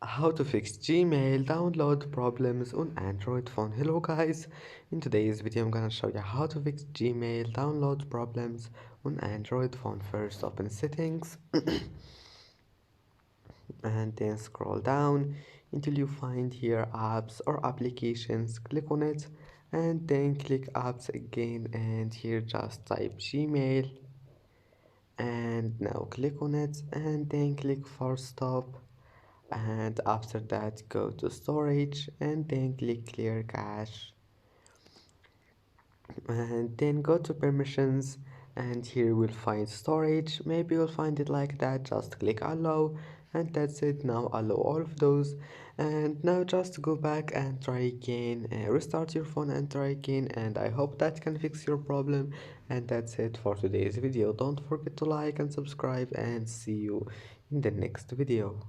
How to fix Gmail download problems on Android phone. Hello guys, in today's video I'm gonna show you how to fix Gmail download problems on Android phone. First open settings and then scroll down until you find here apps or applications. Click on it and then click apps again, and here just type Gmail and now click on it and then click force stop, and after that go to storage and then click clear cache, and then go to permissions, and here we'll find storage. Maybe you'll find it like that, just click allow, and that's it. Now allow all of those, and now just go back and try again, restart your phone and try again, and I hope that can fix your problem. And that's it for today's video. Don't forget to like and subscribe, and see you in the next video.